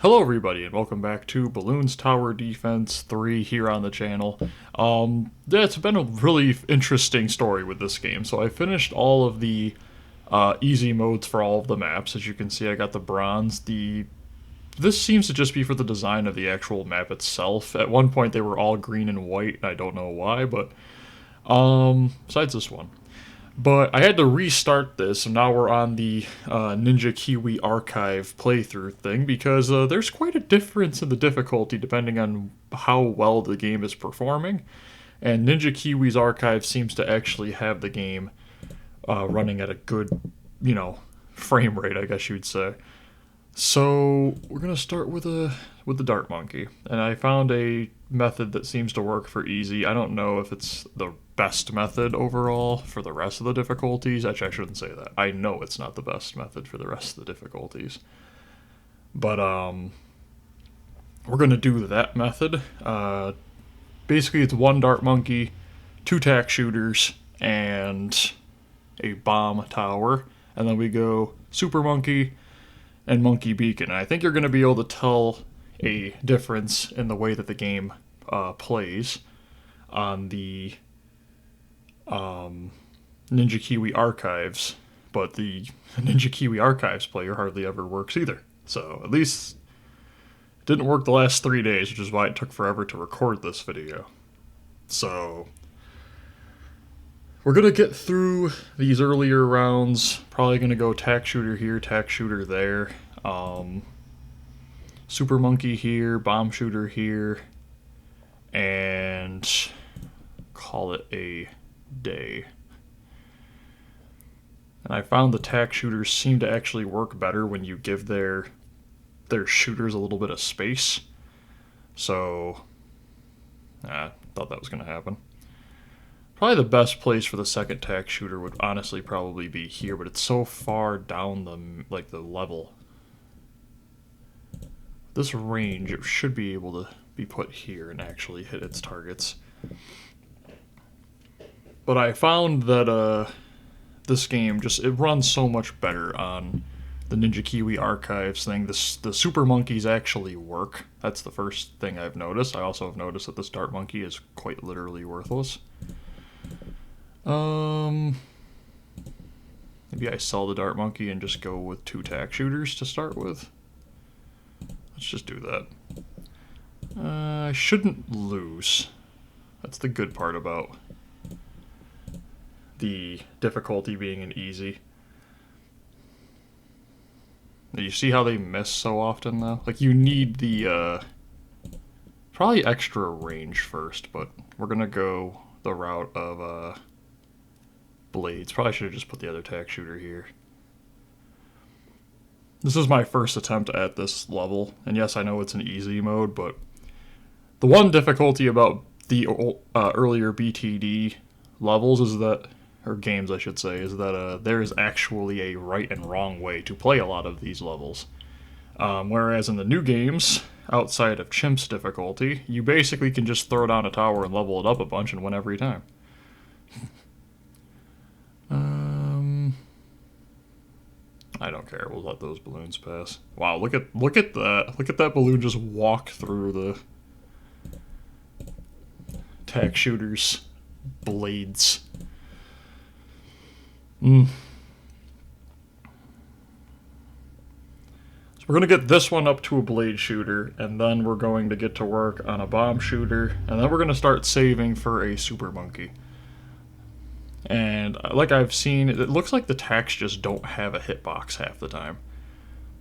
Hello everybody and welcome back to Bloons Tower Defense 3 here on the channel. Yeah, it's been a really interesting story with this game. So I finished all of the easy modes for all of the maps. As you can see, I got the bronze. This seems to just be for the design of the actual map itself. At one point they were all green and white, and I don't know why, but besides this one. But I had to restart this, and now we're on the Ninja Kiwi archive playthrough thing because there's quite a difference in the difficulty depending on how well the game is performing. And Ninja Kiwi's archive seems to actually have the game running at a good, frame rate, I guess you'd say. So we're gonna start with the dart monkey, and I found a method that seems to work for easy. I don't know if it's the best method overall for the rest of the difficulties. Actually, I shouldn't say that. I know it's not the best method for the rest of the difficulties, but we're gonna do that method. Basically, it's one dart monkey, two tack shooters, and a bomb tower, and then we go super monkey and monkey beacon. And I think you're going to be able to tell a difference in the way that the game plays on the Ninja Kiwi archives, but the Ninja Kiwi archives player hardly ever works either. So at least it didn't work the last 3 days, which is why it took forever to record this video. So we're going to get through these earlier rounds. Probably going to go tack shooter here, tack shooter there. Super monkey here, bomb shooter here. And call it a day. And I found the tack shooters seem to actually work better when you give their shooters a little bit of space. So I thought that was going to happen. Probably the best place for the second tack shooter would honestly probably be here, but it's so far down the level. This range, it should be able to be put here and actually hit its targets. But I found that this game it runs so much better on the Ninja Kiwi archives thing. The super monkeys actually work. That's the first thing I've noticed. I also have noticed that this dart monkey is quite literally worthless. Maybe I sell the dart monkey and just go with two tack shooters to start with. Let's just do that. I shouldn't lose. That's the good part about the difficulty being an easy. You see how they miss so often, though? Like, you need the, probably extra range first, but we're gonna go the route of, blades. Probably should have just put the other tack shooter here. This is my first attempt at this level, and yes, I know it's an easy mode, but the one difficulty about the earlier BTD levels is that, or games I should say, is that there is actually a right and wrong way to play a lot of these levels. Whereas in the new games, outside of Chimp's difficulty, you basically can just throw down a tower and level it up a bunch and win every time. I don't care. We'll let those balloons pass. Wow, look at that. Look at that balloon just walk through the tack shooter's blades. So we're going to get this one up to a blade shooter, and then we're going to get to work on a bomb shooter, and then we're going to start saving for a super monkey. And like I've seen, it looks like the tacks just don't have a hitbox half the time.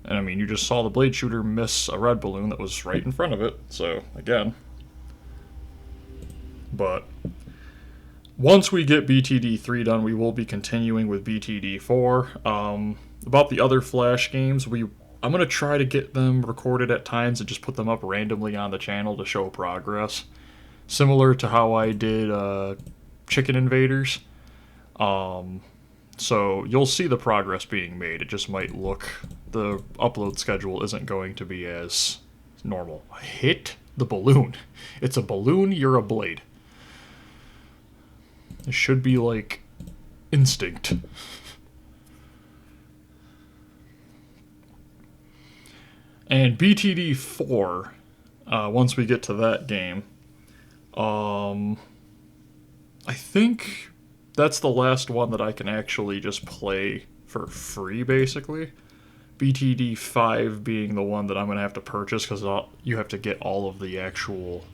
And I mean, you just saw the blade shooter miss a red balloon that was right in front of it, so again. But once we get BTD 3 done, we will be continuing with BTD 4. About the other Flash games, I'm going to try to get them recorded at times and just put them up randomly on the channel to show progress. Similar to how I did Chicken Invaders. So you'll see the progress being made. It just might the upload schedule isn't going to be as normal. Hit the balloon. It's a balloon, you're a blade. It should be like instinct. And BTD 4, once we get to that game, I think that's the last one that I can actually just play for free, basically. BTD 5 being the one that I'm going to have to purchase because you have to get all of the actual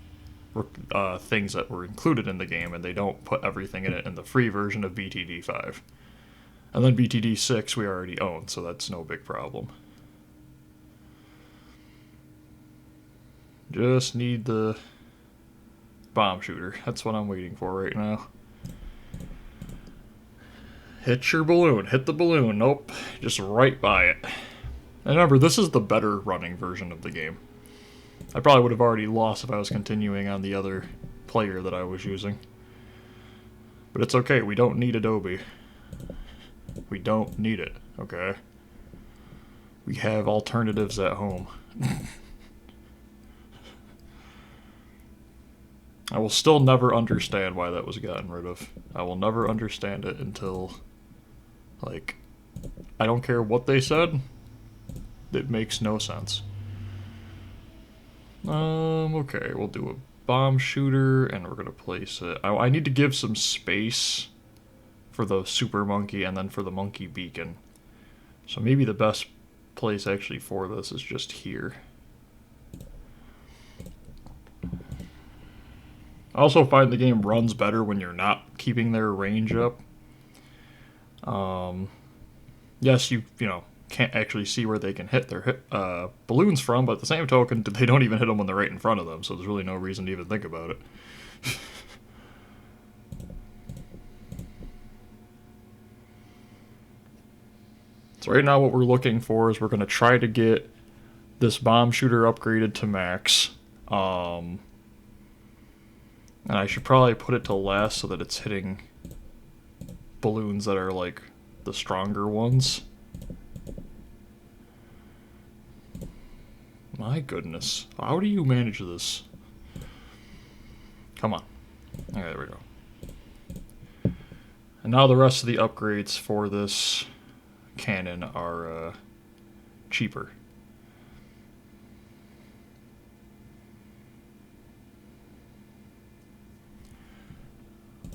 things that were included in the game, and they don't put everything in it in the free version of BTD 5. And then BTD 6 we already own, so that's no big problem. Just need the bomb shooter. That's what I'm waiting for right now. Hit your balloon. Hit the balloon. Nope. Just right by it. And remember, this is the better running version of the game. I probably would have already lost if I was continuing on the other player that I was using. But it's okay. We don't need Adobe. We don't need it, okay? We have alternatives at home. I will still never understand why that was gotten rid of. I will never understand it until, like, I don't care what they said. It makes no sense. Okay, we'll do a bomb shooter, and we're gonna place it. I need to give some space for the super monkey and then for the monkey beacon. So maybe the best place actually for this is just here. I also find the game runs better when you're not keeping their range up. Yes, you know, can't actually see where they can hit their balloons from, but at the same token, they don't even hit them when they're right in front of them, so there's really no reason to even think about it. So right now what we're looking for is we're going to try to get this bomb shooter upgraded to max. And I should probably put it to last so that it's hitting balloons that are like the stronger ones. My goodness. How do you manage this? Come on. Okay, there we go. And now the rest of the upgrades for this cannon are cheaper.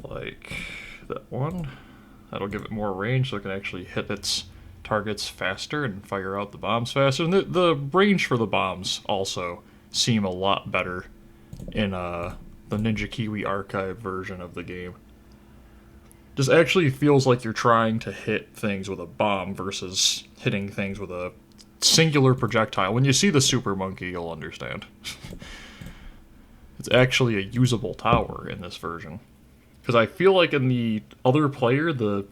Like that one. That'll give it more range so it can actually hit its targets faster and fire out the bombs faster. And the range for the bombs also seem a lot better in the Ninja Kiwi archive version of the game. Just actually feels like you're trying to hit things with a bomb versus hitting things with a singular projectile. When you see the super monkey, you'll understand. It's actually a usable tower in this version. Because I feel like in the other player, the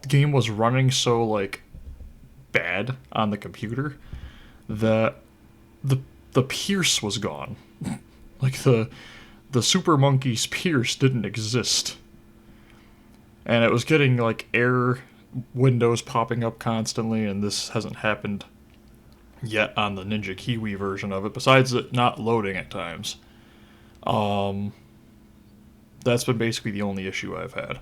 game was running so, like, bad on the computer that the pierce was gone. Like, the super monkey's pierce didn't exist. And it was getting, like, error windows popping up constantly, and this hasn't happened yet on the Ninja Kiwi version of it, besides it not loading at times. That's been basically the only issue I've had.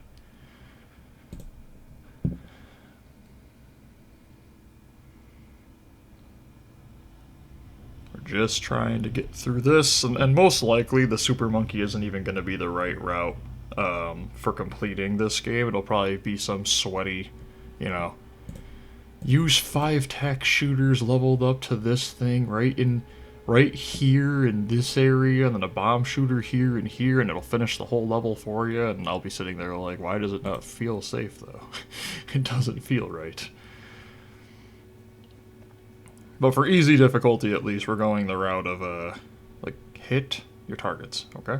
We're just trying to get through this, and most likely the Super Monkey isn't even going to be the right route for completing this game. It'll probably be some sweaty, you know, use 5 tac shooters leveled up to this thing right here in this area, and then a bomb shooter here and here, and it'll finish the whole level for you, and I'll be sitting there like, why does it not feel safe, though? It doesn't feel right. But for easy difficulty, at least, we're going the route of, like, hit your targets, okay?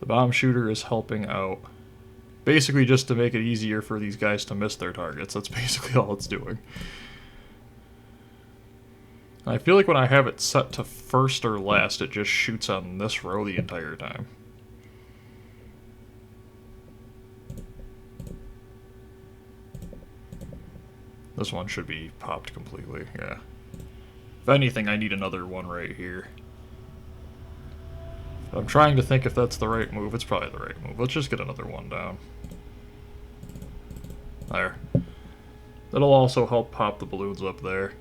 The bomb shooter is helping out, basically just to make it easier for these guys to miss their targets. That's basically all it's doing. I feel like when I have it set to first or last, it just shoots on this row the entire time. This one should be popped completely, yeah. If anything, I need another one right here. I'm trying to think if that's the right move. It's probably the right move. Let's just get another one down. There. That'll also help pop the balloons up there.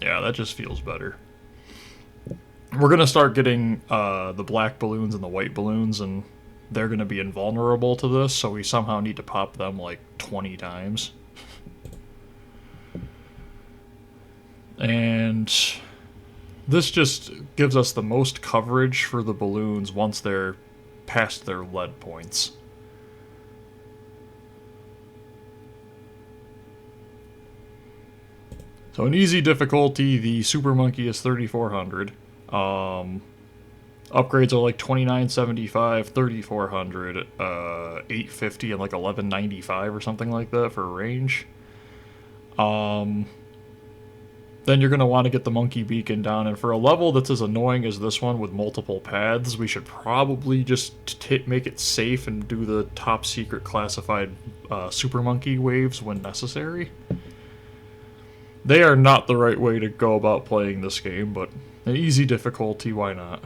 Yeah, that just feels better. We're going to start getting the black balloons and the white balloons, and they're going to be invulnerable to this, so we somehow need to pop them like 20 times. And this just gives us the most coverage for the balloons once they're past their lead points. So in easy difficulty, the Super Monkey is 3400. Upgrades are like 2975, 3400, 850, and like 1195 or something like that for range. Then you're going to want to get the monkey beacon down, and for a level that's as annoying as this one with multiple paths, we should probably just make it safe and do the top secret classified super monkey waves when necessary. They are not the right way to go about playing this game, but an easy difficulty, why not?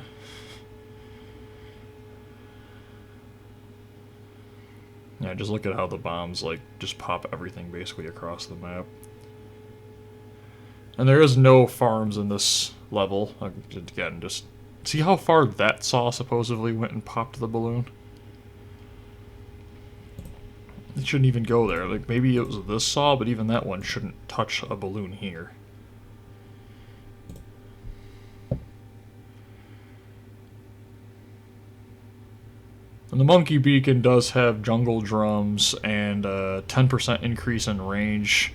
Yeah, just look at how the bombs, like, just pop everything basically across the map. And there is no farms in this level. Again, just see how far that saw supposedly went and popped the balloon? It shouldn't even go there. Like, maybe it was this saw, but even that one shouldn't touch a balloon here. And the monkey beacon does have jungle drums and a 10% increase in range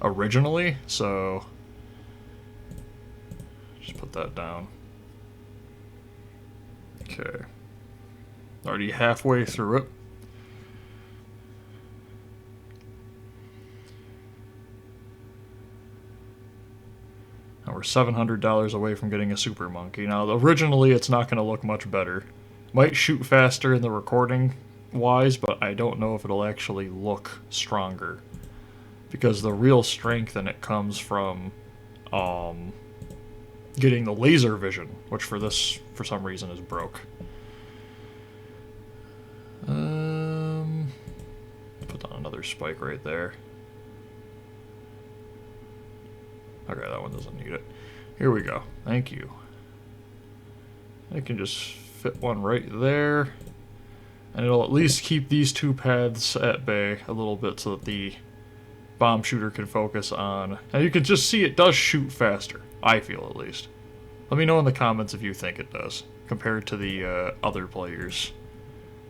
originally, so just put that down. Okay. Already halfway through it. And we're $700 away from getting a super monkey. Now, originally, it's not going to look much better. Might shoot faster in the recording wise, but I don't know if it'll actually look stronger. Because the real strength in it comes from getting the laser vision, which for this, for some reason, is broke. Put down another spike right there. Okay, that one doesn't need it. Here we go. Thank you. I can just fit one right there. And it'll at least keep these two paths at bay a little bit so that the bomb shooter can focus on... And you can just see it does shoot faster. I feel, at least. Let me know in the comments if you think it does, compared to the other players'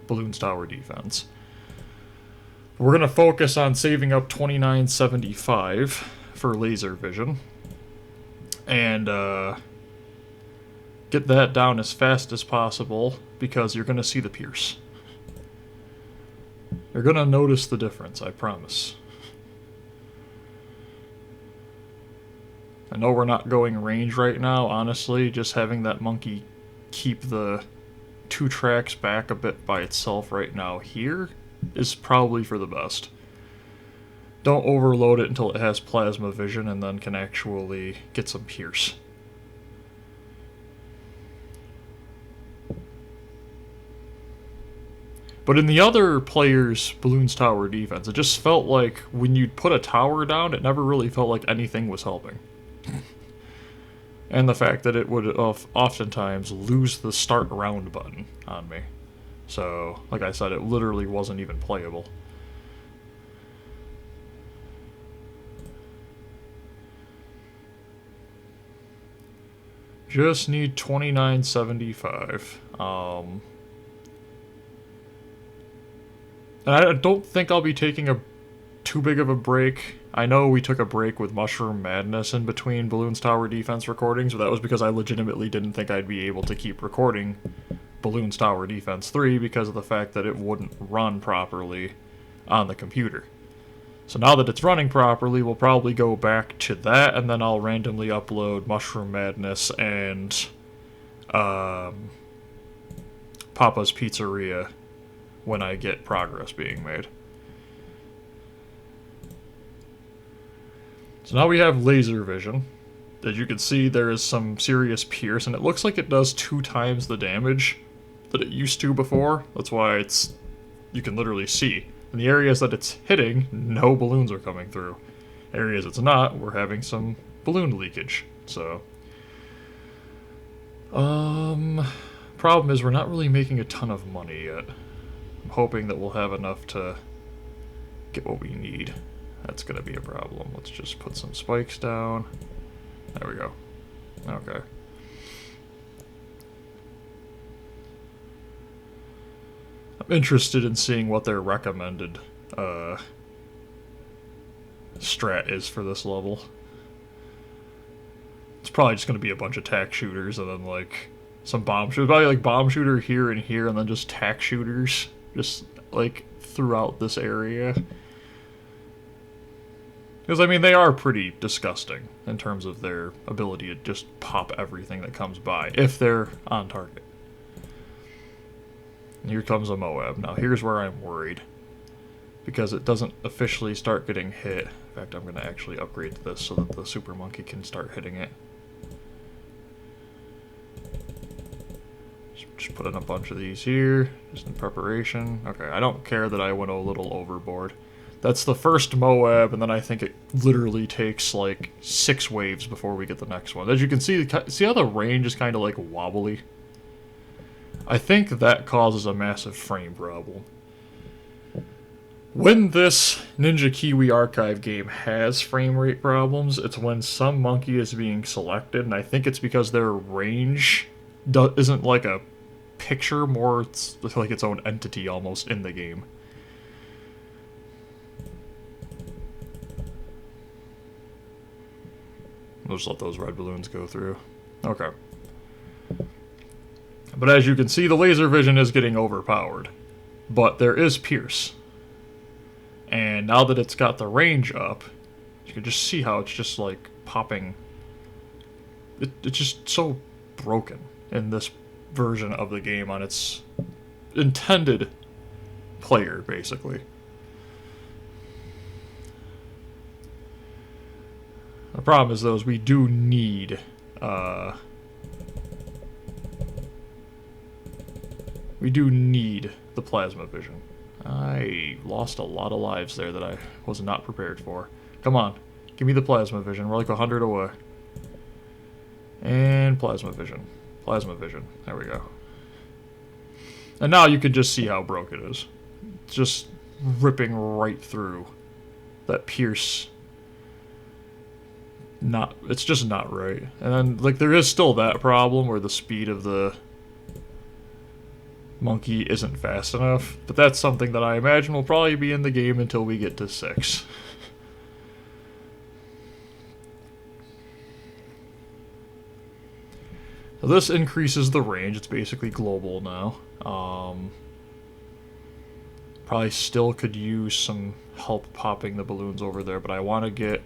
Bloons Tower defense. We're going to focus on saving up 2975 for laser vision. And get that down as fast as possible, because you're going to see the pierce. You're going to notice the difference, I promise. I know we're not going range right now, honestly. Just having that monkey keep the 2 tracks back a bit by itself right now here is probably for the best. Don't overload it until it has plasma vision and then can actually get some pierce. But in the other players' Bloons Tower defense, it just felt like when you'd put a tower down, it never really felt like anything was helping. And the fact that it would oftentimes lose the start round button on me. So, like I said, it literally wasn't even playable. Just need 2975. And I don't think I'll be taking too big of a break. I know we took a break with Mushroom Madness in between Bloons Tower Defense recordings, but that was because I legitimately didn't think I'd be able to keep recording Bloons Tower Defense 3 because of the fact that it wouldn't run properly on the computer. So now that it's running properly, we'll probably go back to that, and then I'll randomly upload Mushroom Madness and Papa's Pizzeria when I get progress being made. So now we have laser vision. As you can see, there is some serious pierce, and it looks like it does 2 times the damage that it used to before. That's why you can literally see In the areas that it's hitting, no balloons are coming through. Areas it's not, we're having some balloon leakage. So, problem is we're not really making a ton of money yet. I'm hoping that we'll have enough to get what we need. That's gonna be a problem. Let's just put some spikes down. There we go. Okay. I'm interested in seeing what their recommended strat is for this level. It's probably just going to be a bunch of tack shooters and then like some bomb shooters. Probably like bomb shooter here and here and then just tack shooters just like throughout this area. Because I mean they are pretty disgusting in terms of their ability to just pop everything that comes by if they're on target. Here comes a Moab. Now here's where I'm worried. Because it doesn't officially start getting hit. In fact, I'm going to actually upgrade this so that the Super Monkey can start hitting it. Just put in a bunch of these here, just in preparation. Okay, I don't care that I went a little overboard. That's the first Moab, and then I think it literally takes like 6 waves before we get the next one. As you can see how the range is kind of like wobbly? I think that causes a massive frame problem. When this Ninja Kiwi archive game has frame rate problems, it's when some monkey is being selected, and I think it's because their range isn't like a picture, more it's like its own entity almost in the game. We'll just let those red balloons go through. Okay. But as you can see, the laser vision is getting overpowered. But there is Pierce. And now that it's got the range up, you can just see how it's just like popping. It's just so broken in this version of the game on its intended player, basically. The problem is, though, is we do need the plasma vision. I lost a lot of lives there that I was not prepared for. Come on, give me the plasma vision. We're like 100 away. And plasma vision. Plasma vision. There we go. And now you can just see how broke it is. It's just ripping right through that Pierce. It's just not right. And then, like, there is still that problem where the speed of the monkey isn't fast enough, but that's something that I imagine will probably be in the game until we get to 6. So this increases the range. It's basically global now. Probably still could use some help popping the balloons over there, but I want to get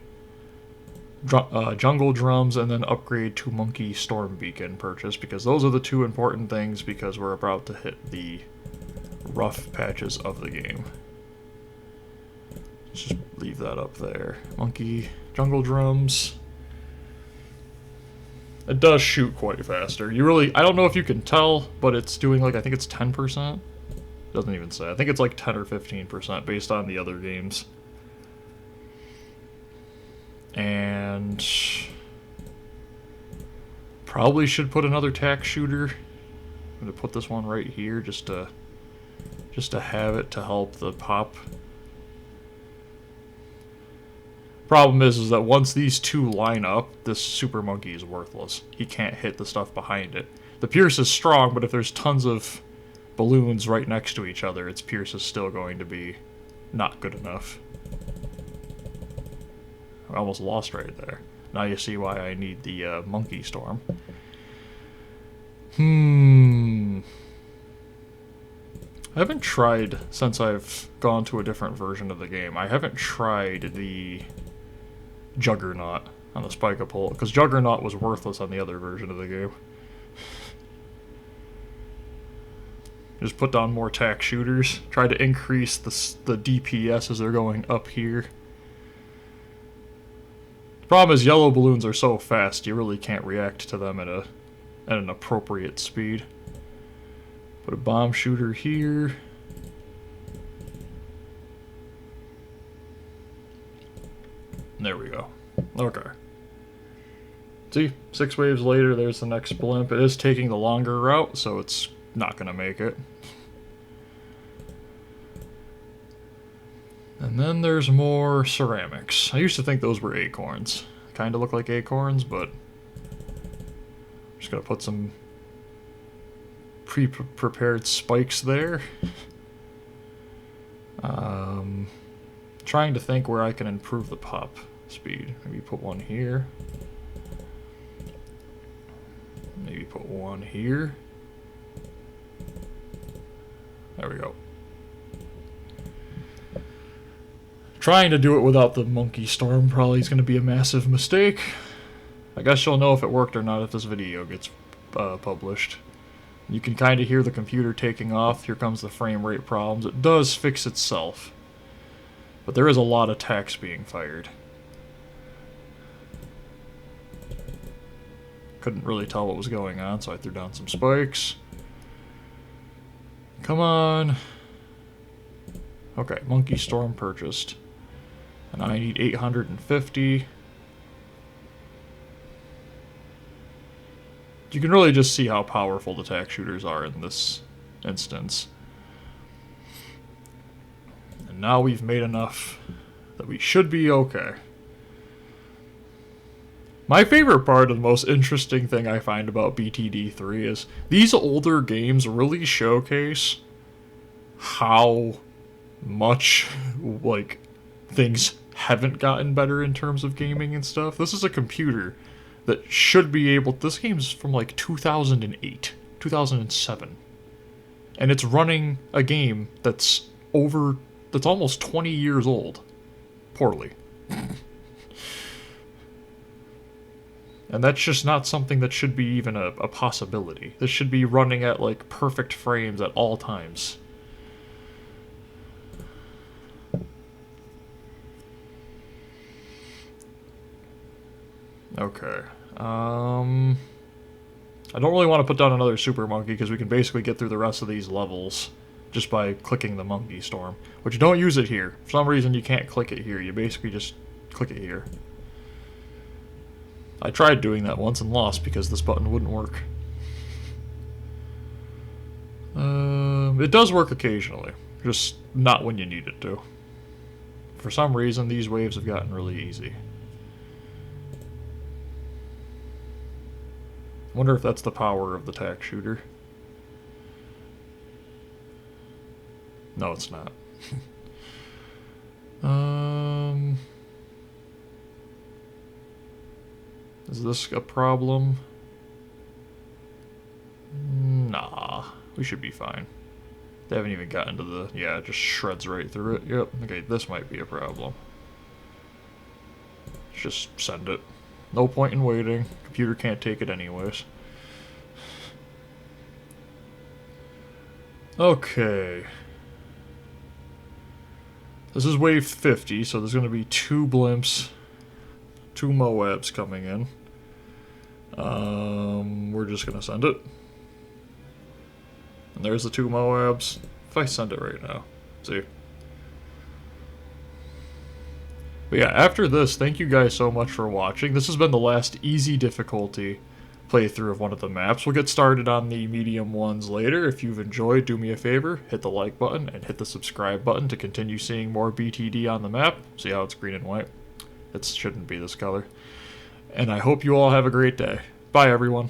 jungle drums and then upgrade to monkey storm beacon purchase, because those are the 2 important things, because we're about to hit the rough patches of the game. Let's just leave that up there. Monkey jungle drums. It does shoot quite faster. I don't know if you can tell, but it's doing like, I think it's 10%. Doesn't even say. I think it's like 10 or 15% based on the other games. And probably should put another tack shooter. I'm gonna put this one right here just to have it to help the pop. Problem is that once these 2 line up, this super monkey is worthless. He can't hit the stuff behind it. The Pierce is strong, but if there's tons of balloons right next to each other, its Pierce is still going to be not good enough. I almost lost right there. Now you see why I need the monkey storm. I haven't tried, since I've gone to a different version of the game, I haven't tried the Juggernaut on the Spike-a-Pole, because Juggernaut was worthless on the other version of the game. Just put down more tack shooters, try to increase the DPS as they're going up here. The problem is yellow balloons are so fast, you really can't react to them at an appropriate speed. Put a bomb shooter here. Okay. See, 6 waves later, there's the next blimp. It is taking the longer route, so it's not going to make it. And then there's more ceramics. I used to think those were acorns. Kind of look like acorns, but I'm just going to put some pre-prepared spikes there. Trying to think where I can improve the pop speed. Maybe put one here. Maybe put one here. There we go. Trying to do it without the monkey storm probably is going to be a massive mistake. I guess you'll know if it worked or not if this video gets published. You can kind of hear the computer taking off. Here comes the frame rate problems. It does fix itself. But there is a lot of text being fired. Couldn't really tell what was going on, so I threw down some spikes. Come on. Okay, Monkey Storm purchased. And I need 850. You can really just see how powerful the tack shooters are in this instance. And now we've made enough that we should be okay. My favorite part of the most interesting thing I find about BTD3 is these older games really showcase how much, like, things haven't gotten better in terms of gaming and stuff. This is a computer that should be able... This game's from, like, 2008, 2007. And it's running a game that's almost 20 years old. Poorly. And that's just not something that should be even a possibility. This should be running at, like, perfect frames at all times. Okay. I don't really want to put down another super monkey because we can basically get through the rest of these levels just by clicking the monkey storm. But you don't use it here. For some reason you can't click it here. You basically just click it here. I tried doing that once and lost because this button wouldn't work. It does work occasionally, just not when you need it to. For some reason, these waves have gotten really easy. I wonder if that's the power of the tack shooter. No, it's not. Is this a problem? Nah, we should be fine. They haven't even gotten to the... Yeah, it just shreds right through it. Yep, okay, this might be a problem. Just send it. No point in waiting. Computer can't take it anyways. Okay. This is wave 50, so there's going to be 2 blimps, 2 Moabs coming in. We're just going to send it. And there's the 2 Moabs. If I send it right now. See? But yeah, after this, thank you guys so much for watching. This has been the last easy difficulty playthrough of one of the maps. We'll get started on the medium ones later. If you've enjoyed, do me a favor, hit the like button and hit the subscribe button to continue seeing more BTD on the map. See how it's green and white? It shouldn't be this color. And I hope you all have a great day. Bye, everyone.